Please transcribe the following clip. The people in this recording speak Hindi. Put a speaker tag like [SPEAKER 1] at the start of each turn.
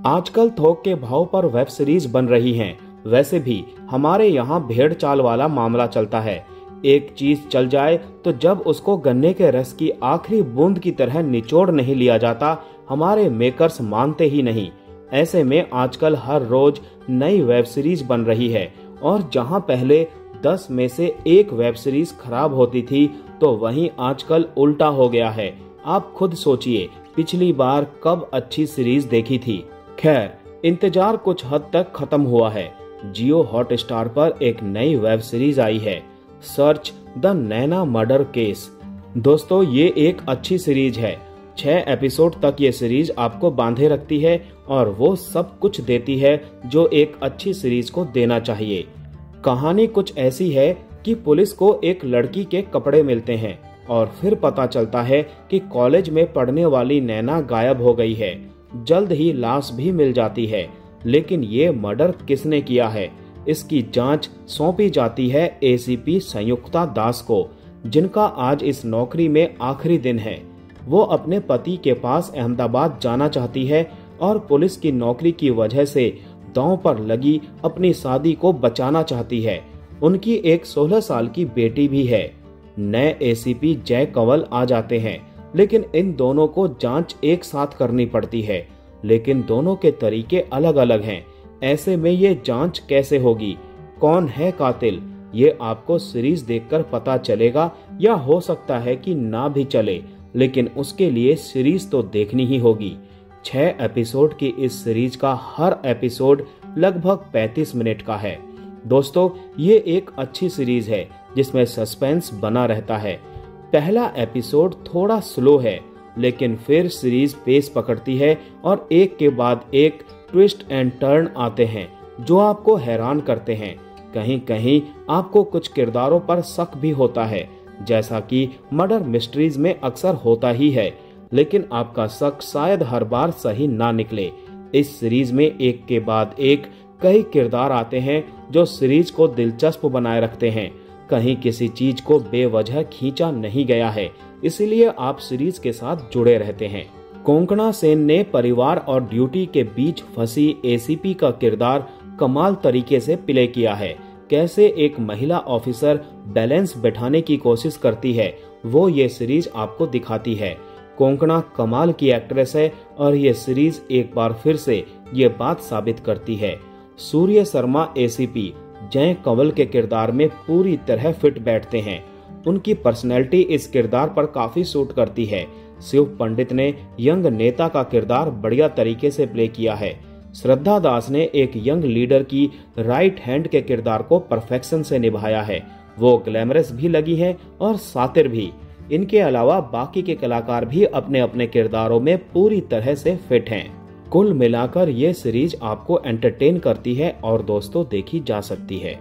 [SPEAKER 1] आजकल थोक के भाव पर वेब सीरीज बन रही हैं। वैसे भी हमारे यहाँ भेड़ चाल वाला मामला चलता है। एक चीज चल जाए तो जब उसको गन्ने के रस की आखिरी बूंद की तरह निचोड़ नहीं लिया जाता, हमारे मेकर्स मानते ही नहीं। ऐसे में आजकल हर रोज नई वेब सीरीज बन रही है और जहां पहले 10 में से एक वेब सीरीज खराब होती थी, तो वहीं आजकल उल्टा हो गया है। आप खुद सोचिए, पिछली बार कब अच्छी सीरीज देखी थी। खैर, इंतजार कुछ हद तक खत्म हुआ है। जियो हॉटस्टार पर एक नई वेब सीरीज आई है, search the Naina murder case. दोस्तों, ये एक अच्छी सीरीज है। 6 एपिसोड तक ये सीरीज आपको बांधे रखती है और वो सब कुछ देती है जो एक अच्छी सीरीज को देना चाहिए। कहानी कुछ ऐसी है कि पुलिस को एक लड़की के कपड़े मिलते हैं और फिर पता चलता है कि कॉलेज में पढ़ने वाली नैना गायब हो गई है। जल्द ही लाश भी मिल जाती है, लेकिन ये मर्डर किसने किया है, इसकी जांच सौंपी जाती है एसीपी संयुक्ता दास को, जिनका आज इस नौकरी में आखिरी दिन है। वो अपने पति के पास अहमदाबाद जाना चाहती है और पुलिस की नौकरी की वजह से दांव पर लगी अपनी शादी को बचाना चाहती है। उनकी एक 16 साल की बेटी भी है। नए एसीपी जय कंवल आ जाते हैं, लेकिन इन दोनों को जांच एक साथ करनी पड़ती है, लेकिन दोनों के तरीके अलग अलग हैं। ऐसे में ये जांच कैसे होगी, कौन है कातिल, ये आपको सीरीज देखकर पता चलेगा या हो सकता है कि ना भी चले, लेकिन उसके लिए सीरीज तो देखनी ही होगी। 6 एपिसोड की इस सीरीज का हर एपिसोड लगभग 35 मिनट का है। दोस्तों, ये एक अच्छी सीरीज है जिसमें सस्पेंस बना रहता है। पहला एपिसोड थोड़ा स्लो है, लेकिन फिर सीरीज पेस पकड़ती है और एक के बाद एक ट्विस्ट एंड टर्न आते हैं जो आपको हैरान करते हैं। कहीं कहीं आपको कुछ किरदारों पर शक भी होता है, जैसा कि मर्डर मिस्ट्रीज में अक्सर होता ही है, लेकिन आपका शक शायद हर बार सही ना निकले। इस सीरीज में एक के बाद एक कई किरदार आते हैं जो सीरीज को दिलचस्प बनाए रखते हैं। कहीं किसी चीज को बेवजह खींचा नहीं गया है, इसीलिए आप सीरीज के साथ जुड़े रहते हैं। कोंकणा सेन ने परिवार और ड्यूटी के बीच फंसी एसीपी का किरदार कमाल तरीके से प्ले किया है। कैसे एक महिला ऑफिसर बैलेंस बैठाने की कोशिश करती है, वो ये सीरीज आपको दिखाती है। कोंकणा कमाल की एक्ट्रेस है और ये सीरीज एक बार फिर से ये बात साबित करती है। सूर्य शर्मा एसीपी जय कंवल के किरदार में पूरी तरह फिट बैठते हैं। उनकी पर्सनैलिटी इस किरदार पर काफी सूट करती है। शिव पंडित ने यंग नेता का किरदार बढ़िया तरीके से प्ले किया है। श्रद्धा दास ने एक यंग लीडर की राइट हैंड के किरदार को परफेक्शन से निभाया है। वो ग्लैमरस भी लगी है और सातिर भी। इनके अलावा बाकी के कलाकार भी अपने अपने किरदारों में पूरी तरह से फिट हैं। कुल मिलाकर ये सीरीज आपको एंटरटेन करती है और दोस्तों देखी जा सकती है।